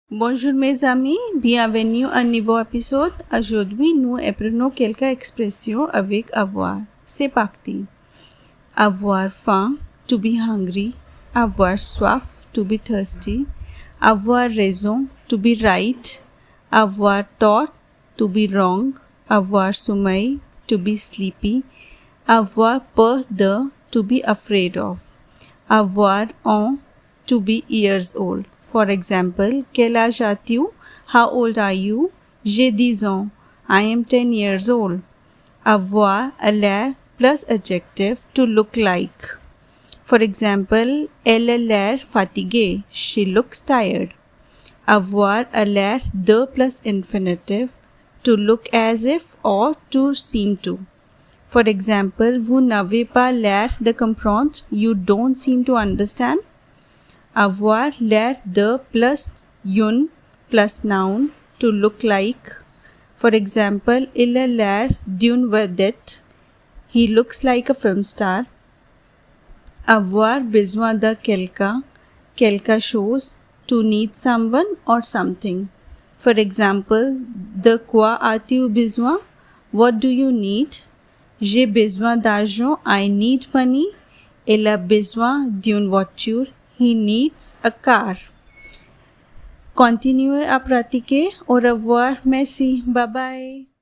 Bonjour mes amis, bienvenue à un nouveau épisode. Aujourd'hui, nous apprenons quelques expressions avec avoir. C'est parti. Avoir faim, to be hungry. Avoir soif, to be thirsty. Avoir raison, to be right. Avoir tort, to be wrong. Avoir sommeil, to be sleepy. Avoir peur de, to be afraid of. Avoir en, to be years old. For example, quel âge as-tu? How old are you? J'ai 10 ans. I am 10 years old. Avoir a l'air plus adjective to look like. For example, elle a l'air fatiguée. She looks tired. Avoir a l'air de plus infinitive to look as if or to seem to. For example, vous n'avez pas l'air de comprendre. You don't seem to understand. Avoir l'air de plus une plus noun to look like. For example, il a l'air d'une vedette. He looks like a film star. Avoir besoin de quelqu'un, quelque chose, to need someone or something. For example, de quoi as-tu besoin? What do you need? J'ai besoin d'argent. I need money. Il a besoin d'une voiture. He needs a car. Continuez à pratiquer. Au revoir. Merci. Bye bye.